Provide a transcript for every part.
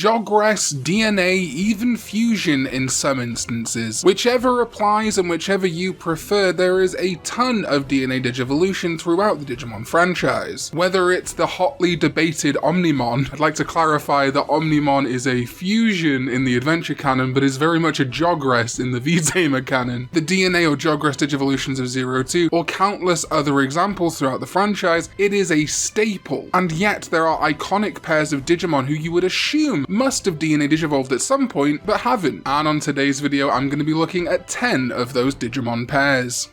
Jogress, DNA, even fusion in some instances. Whichever applies and whichever you prefer, there is a ton of DNA Digivolution throughout the Digimon franchise. Whether it's the hotly debated Omnimon, I'd like to clarify that Omnimon is a fusion in the Adventure canon, but is very much a Jogress in the V-Tamer canon, the DNA or Jogress Digivolutions of 02, or countless other examples throughout the franchise, it is a staple. And yet there are iconic pairs of Digimon who you would assume must have DNA Digivolved at some point, but haven't. And on today's video, I'm going to be looking at 10 of those Digimon pairs.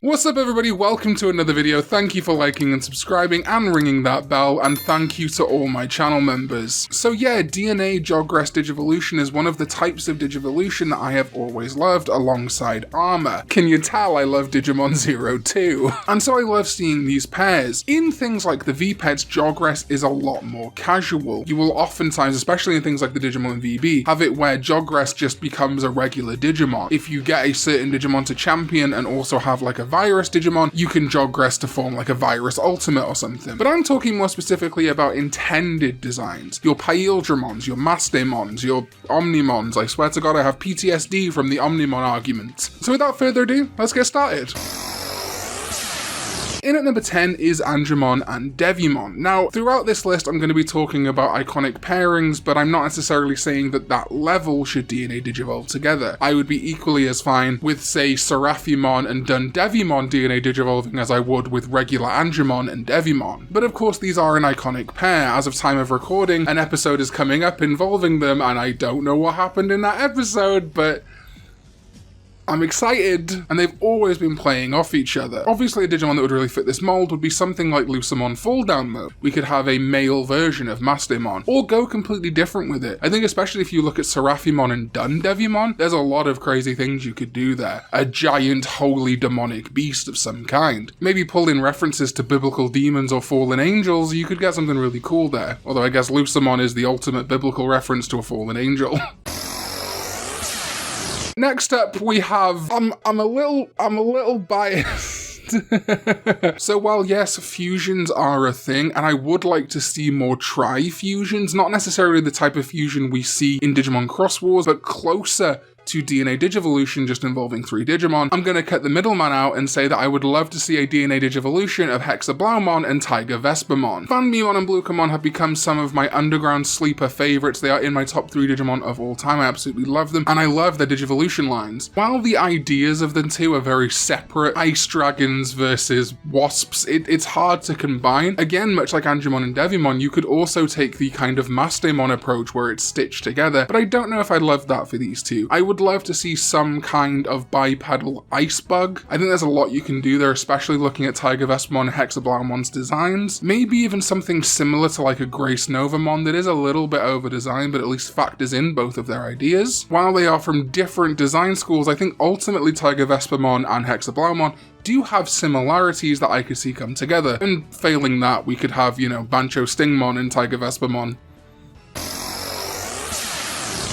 What's up everybody, welcome to another video. Thank you for liking and subscribing and ringing that bell, and thank you to all my channel members. So yeah, DNA Jogress Digivolution is one of the types of Digivolution that I have always loved alongside Armor. Can you tell I love Digimon 02? And so I love seeing these pairs. In things like the V-Pets, Jogress is a lot more casual. You will oftentimes, especially in things like the Digimon VB, have it where Jogress just becomes a regular Digimon. If you get a certain Digimon to champion and also have like a virus Digimon, you can Jogress to form like a virus ultimate or something. But I'm talking more specifically about intended designs. Your Paildramons, your Mastemons, your Omnimons. I swear to God I have PTSD from the Omnimon argument. So without further ado, let's get started. In at number 10 is Andremon and Devymon. Now, throughout this list, I'm going to be talking about iconic pairings, but I'm not necessarily saying that that level should DNA Digivolve together. I would be equally as fine with, say, Seraphimon and Devymon DNA Digivolving as I would with regular Andremon and Devymon. But of course, these are an iconic pair. As of time of recording, an episode is coming up involving them, and I don't know what happened in that episode, but I'm excited, and they've always been playing off each other. Obviously a Digimon that would really fit this mold would be something like Lucemon Fall Down Mode. We could have a male version of Mastemon, or go completely different with it. I think especially if you look at Seraphimon and Devymon, there's a lot of crazy things you could do there. A giant holy demonic beast of some kind. Maybe pull in references to biblical demons or fallen angels, you could get something really cool there. Although I guess Lucemon is the ultimate biblical reference to a fallen angel. Next up, we have, I'm a little biased. So while yes, fusions are a thing, and I would like to see more tri-fusions, not necessarily the type of fusion we see in Digimon Cross Wars, but closer to DNA Digivolution just involving 3 Digimon, I'm going to cut the middleman out and say that I would love to see a DNA Digivolution of Hexablaumon and Tiger Vespamon. Fanmemon and Bluecamon have become some of my underground sleeper favourites. They are in my top 3 Digimon of all time. I absolutely love them, and I love their Digivolution lines. While the ideas of the two are very separate, ice dragons versus wasps, it's hard to combine. Again, much like Angelmon and Devymon, you could also take the kind of Mastemon approach where it's stitched together, but I don't know if I love that for these two. I would love to see some kind of bipedal ice bug. I think there's a lot you can do there, especially looking at Tiger Vespamon and Hexablaumon's designs. Maybe even something similar to like a Grace Novamon that is a little bit over-designed, but at least factors in both of their ideas. While they are from different design schools, I think ultimately Tiger Vespamon and Hexablaumon do have similarities that I could see come together. And failing that, we could have, Bancho Stingmon and Tiger Vespamon.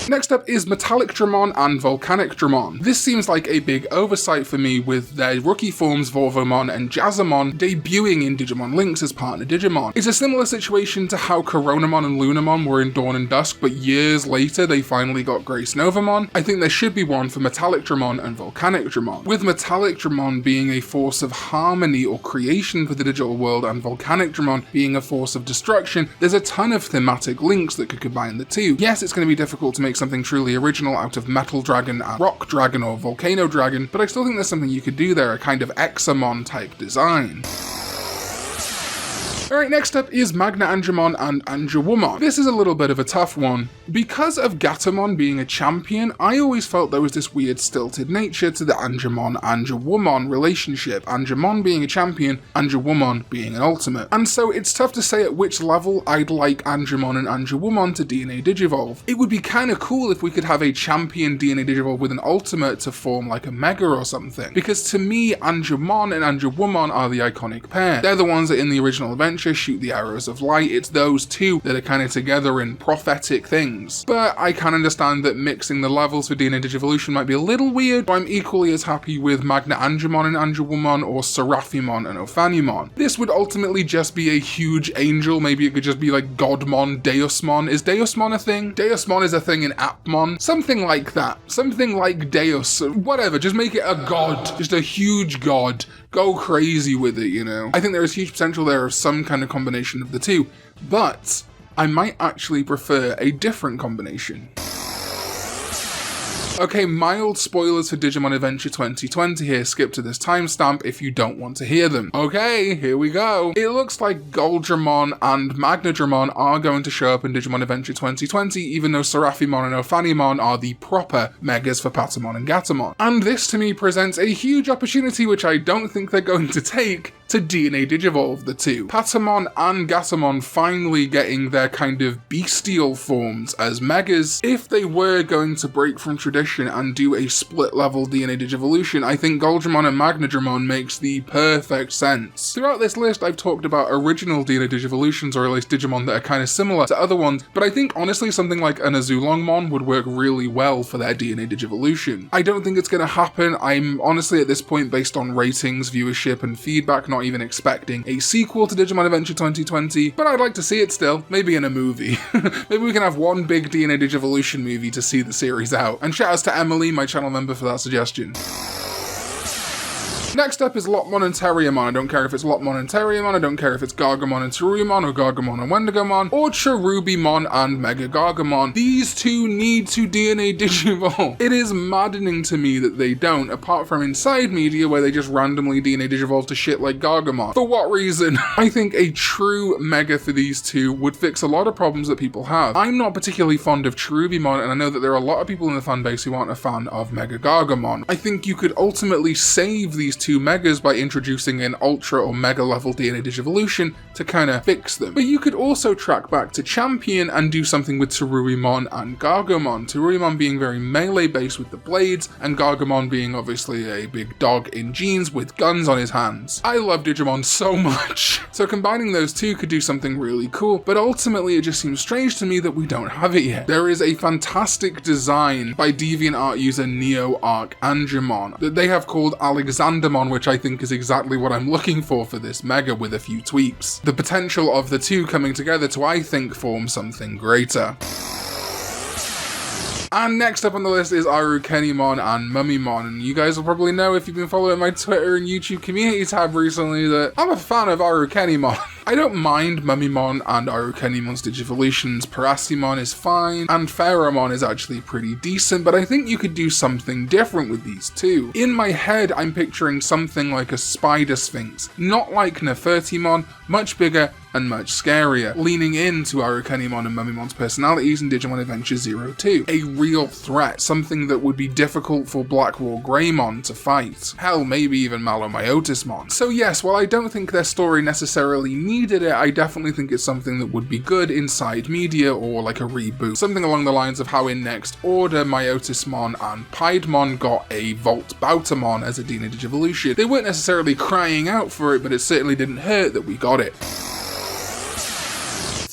Next up is Metallicdramon and Volcanicdramon. This seems like a big oversight for me with their rookie forms Volvomon and Jazzamon debuting in Digimon Links as partner Digimon. It's a similar situation to how Coronamon and Lunamon were in Dawn and Dusk, but years later they finally got Grace Novamon. I think there should be one for Metallicdramon and Volcanicdramon, with Metallicdramon being a force of harmony or creation for the digital world and Volcanicdramon being a force of destruction. There's a ton of thematic links that could combine the two. Yes, it's going to be difficult to make something truly original out of Metal Dragon and Rock Dragon or Volcano Dragon, but I still think there's something you could do there, a kind of Examon type design. Alright, next up is Magna Angelmon and Angelmon. This is a little bit of a tough one. Because of Gatomon being a champion, I always felt there was this weird stilted nature to the Angelmon-Angelmon relationship. Angelmon being a champion, Angelmon being an ultimate. And so it's tough to say at which level I'd like Angelmon and Angelmon to DNA Digivolve. It would be kinda cool if we could have a champion DNA Digivolve with an ultimate to form like a Mega or something. Because to me, Angelmon and Angelmon are the iconic pair. They're the ones that in the original Adventure Adventure shoot the arrows of light. It's those two that are kind of together in prophetic things. But I can understand that mixing the levels for DNA Digivolution might be a little weird, but I'm equally as happy with Magna Angelmon and Angelmon or Seraphimon and Ophanimon. This would ultimately just be a huge angel. Maybe it could just be like Godmon, Deusmon. Is Deusmon a thing? Deusmon is a thing in Appmon. Something like that. Something like Deus. Whatever. Just make it a god. Just a huge god. Go crazy with it, you know? I think there is huge potential there of some kind of combination of the two, but I might actually prefer a different combination. Okay, mild spoilers for Digimon Adventure 2020 here. Skip to this timestamp if you don't want to hear them. Okay, here we go. It looks like Goldramon and Magnadramon are going to show up in Digimon Adventure 2020, even though Seraphimon and Ophanimon are the proper megas for Patamon and Gatamon. And this to me presents a huge opportunity, which I don't think they're going to take, to DNA Digivolve the two. Patamon and Gatamon finally getting their kind of bestial forms as megas. If they were going to break from tradition and do a split level DNA Digivolution, I think Goldramon and Magnadramon makes the perfect sense. Throughout this list, I've talked about original DNA Digivolutions, or at least Digimon that are kind of similar to other ones, but I think honestly something like an Azulongmon would work really well for their DNA Digivolution. I don't think it's going to happen. I'm honestly at this point, based on ratings, viewership, and feedback, not even expecting a sequel to Digimon Adventure 2020, but I'd like to see it still, maybe in a movie. Maybe we can have one big DNA Digivolution movie to see the series out. And shout outs to Emily, my channel member, for that suggestion. Next up is Lopmon and Terriermon. I don't care if it's Lopmon and Terriermon, I don't care if it's Gagamon and Tarumon, or Gagamon and Wendigamon, or Cherubimon and Mega Gagamon. These two need to DNA Digivolve. It is maddening to me that they don't, apart from inside media where they just randomly DNA Digivolve to shit like Gagamon. For what reason? I think a true Mega for these two would fix a lot of problems that people have. I'm not particularly fond of Cherubimon, and I know that there are a lot of people in the fan base who aren't a fan of Mega Gagamon. I think you could ultimately save these two megas by introducing an ultra or mega level DNA Digivolution to kind of fix them. But you could also track back to Champion and do something with Tarumon and Gagamon. Tarumon being very melee based with the blades, and Gagamon being obviously a big dog in jeans with guns on his hands. I love Digimon so much. So combining those two could do something really cool, but ultimately it just seems strange to me that we don't have it yet. There is a fantastic design by DeviantArt user neoarchangemon that they have called Alexandemon, which I think is exactly what I'm looking for this mega with a few tweaks. The potential of the two coming together to, I think, form something greater. And next up on the list is Aru Kennymon and Mummymon, and you guys will probably know if you've been following my Twitter and YouTube community tab recently that I'm a fan of Aru Kennymon. I don't mind Mummymon and Aru Kennymon's Digivolutions. Parasimon is fine, and Pheramon is actually pretty decent, but I think you could do something different with these two. In my head, I'm picturing something like a Spider Sphinx, not like Nefertimon, much bigger and much scarier, leaning into Aru Kennymon and Mummimon's personalities in Digimon Adventure 02. A real threat, something that would be difficult for Blackwall Greymon to fight. Hell, maybe even Malomyotismon. So yes, while I don't think their story necessarily needed it, I definitely think it's something that would be good inside media or like a reboot. Something along the lines of how in Next Order, Myotismon and Piedmon got a Volt Bautamon as a DNA Digivolution. They weren't necessarily crying out for it, but it certainly didn't hurt that we got it.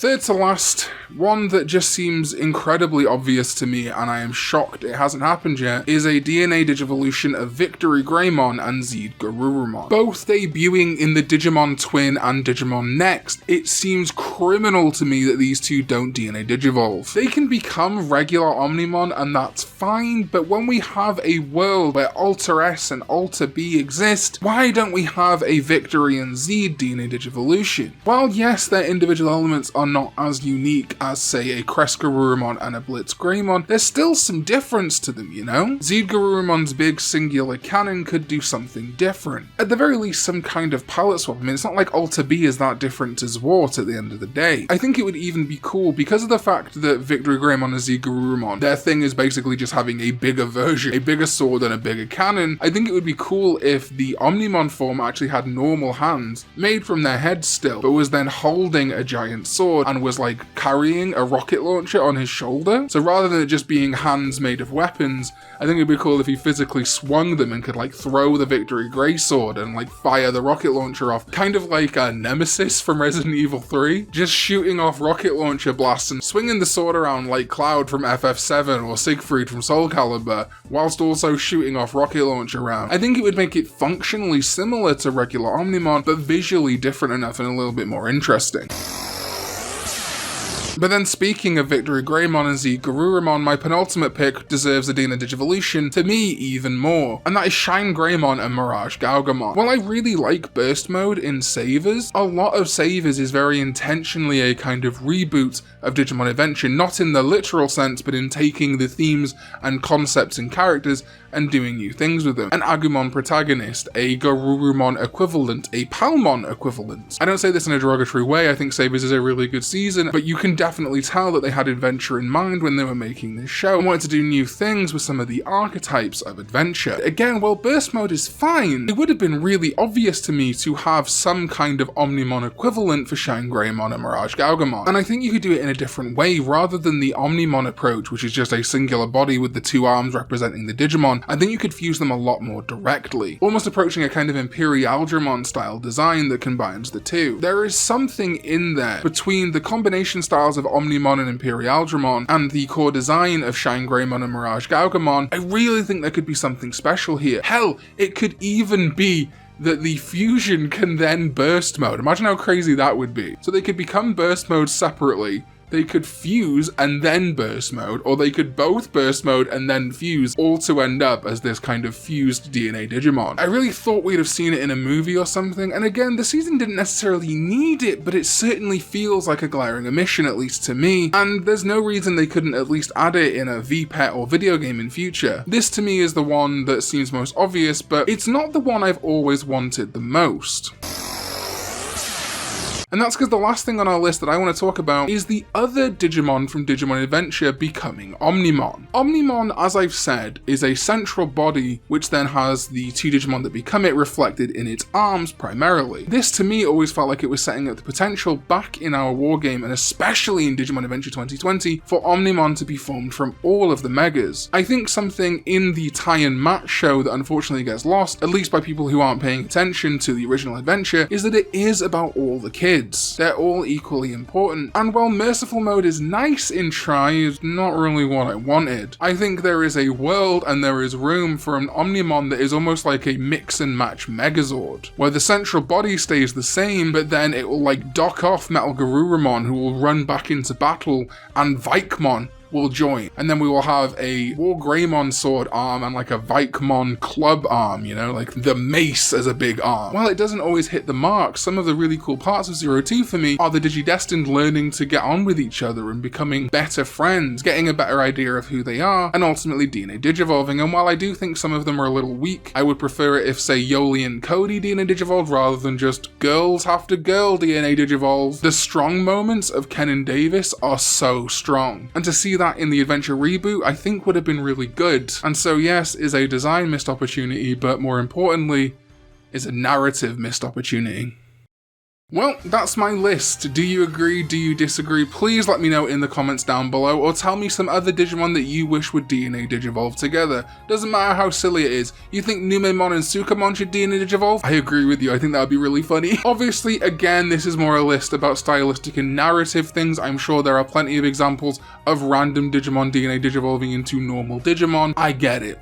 Third to last, one that just seems incredibly obvious to me, and I am shocked it hasn't happened yet, is a DNA Digivolution of Victory Greymon and Zeed Garurumon. Both debuting in the Digimon Twin and Digimon Next, it seems criminal to me that these two don't DNA Digivolve. They can become regular Omnimon and that's fine, but when we have a world where Alter S and Alter B exist, why don't we have a Victory and Zeed DNA Digivolution? While yes, their individual elements are not as unique as, say, a Crescarurumon and a Blitz Greymon, there's still some difference to them, you know? Zeed Garurumon's big singular cannon could do something different. At the very least, some kind of palette swap. I mean, it's not like Alter B is that different to Zwart at the end of the day. I think it would even be cool because of the fact that Victory Greymon and Zeed Garurumon, their thing is basically just having a bigger version, a bigger sword and a bigger cannon. I think it would be cool if the Omnimon form actually had normal hands, made from their heads still, but was then holding a giant sword and was like carrying carrying a rocket launcher on his shoulder. So rather than it just being hands made of weapons, I think it'd be cool if he physically swung them and could like throw the Victory Greysword and like fire the rocket launcher off. Kind of like a Nemesis from Resident Evil 3. Just shooting off rocket launcher blasts and swinging the sword around like Cloud from FF7 or Siegfried from Soul Calibur, whilst also shooting off rocket launcher around. I think it would make it functionally similar to regular Omnimon, but visually different enough and a little bit more interesting. But then speaking of Victory Greymon and Z Garurumon, my penultimate pick deserves a Dina Digivolution, to me even more, and that is Shine Greymon and Mirage Gagamon. While I really like burst mode in Savers, a lot of Savers is very intentionally a kind of reboot of Digimon Adventure, not in the literal sense, but in taking the themes and concepts and characters and doing new things with them. An Agumon protagonist, a Garurumon equivalent, a Palmon equivalent. I don't say this in a derogatory way, I think Savers is a really good season, but you can definitely tell that they had adventure in mind when they were making this show and wanted to do new things with some of the archetypes of adventure. Again, while burst mode is fine, it would have been really obvious to me to have some kind of Omnimon equivalent for Shine Greymon and Mirage Gagamon. And I think you could do it in a different way rather than the Omnimon approach, which is just a singular body with the two arms representing the Digimon. I think you could fuse them a lot more directly, almost approaching a kind of Angelmon style design that combines the two. There is something in there between the combination styles of Omnimon and Angelmon and the core design of Shine Greymon and Mirage Gagamon. I really think there could be something special here. Hell, it could even be that the fusion can then burst mode. Imagine how crazy that would be. So they could become burst mode separately, they could fuse and then burst mode, or they could both burst mode and then fuse, all to end up as this kind of fused DNA Digimon. I really thought we'd have seen it in a movie or something, and again, the season didn't necessarily need it, but it certainly feels like a glaring omission, at least to me, and there's no reason they couldn't at least add it in a VPET or video game in future. This to me is the one that seems most obvious, but it's not the one I've always wanted the most. And that's because the last thing on our list that I want to talk about is the other Digimon from Digimon Adventure becoming Omnimon. Omnimon, as I've said, is a central body which then has the two Digimon that become it reflected in its arms primarily. This to me always felt like it was setting up the potential back in our wargame, and especially in Digimon Adventure 2020, for Omnimon to be formed from all of the Megas. I think something in the tie-and match show that unfortunately gets lost, at least by people who aren't paying attention to the original adventure, is that it is about all the kids. They're all equally important, and while Merciful Mode is nice in try, it's not really what I wanted. I think there is a world and there is room for an Omnimon that is almost like a mix and match Megazord, where the central body stays the same, but then it will like dock off Metal Garurumon, who will run back into battle, and Vikemon will join, and then we will have a War Greymon sword arm and like a Vikemon club arm, you know, like the mace as a big arm. While it doesn't always hit the mark, some of the really cool parts of 02 for me are the Digidestined learning to get on with each other and becoming better friends, getting a better idea of who they are, and ultimately DNA Digivolving. And while I do think some of them are a little weak, I would prefer it if, say, Yoli and Cody DNA Digivolved rather than just girls have to girl DNA Digivolve. The strong moments of Ken and Davis are so strong, and to see that in the Adventure reboot I think would have been really good. And so yes, is a design missed opportunity, but more importantly, is a narrative missed opportunity. Well, that's my list. Do you agree? Do you disagree? Please let me know in the comments down below, or tell me some other Digimon that you wish would DNA Digivolve together. Doesn't matter how silly it is. You think Numemon and Sukamon should DNA Digivolve? I agree with you, I think that would be really funny. Obviously, again, this is more a list about stylistic and narrative things. I'm sure there are plenty of examples of random Digimon DNA Digivolving into normal Digimon. I get it.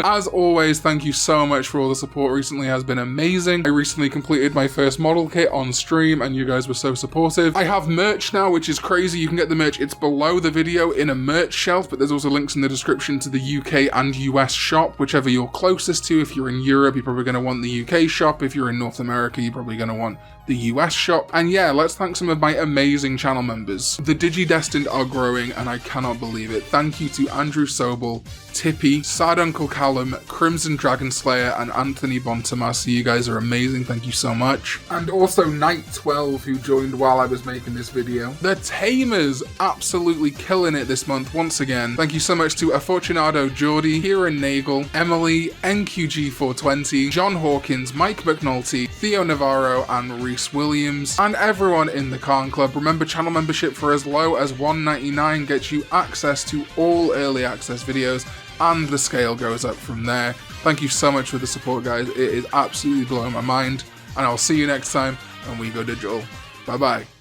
As always, thank you so much for all the support recently, it has been amazing. I recently completed my first model kit on stream and you guys were so supportive. I have merch now, which is crazy. You can get the merch, it's below the video in a merch shelf, but there's also links in the description to the UK and US shop, whichever you're closest to. If you're in Europe, you're probably going to want the UK shop. If you're in North America, you're probably going to want the US shop. And yeah, let's thank some of my amazing channel members. The Digidestined are growing and I cannot believe it. Thank you to Andrew Sobel, Tippy, Sad Uncle Callum, Crimson Dragon Slayer, and Anthony Bontomasi. You guys are amazing, thank you so much. And also Night 12, who joined while I was making this video. The Tamers, absolutely killing it this month once again. Thank you so much to Afortunado Geordie, Kieran Nagel, Emily, NQG420, John Hawkins, Mike McNulty, Theo Navarro, and Reese Williams, and everyone in the Karn Club. Remember, channel membership for as low as $1.99 gets you access to all early access videos, and the scale goes up from there. Thank you so much for the support, guys. It is absolutely blowing my mind, and I'll see you next time when we go digital. Bye bye.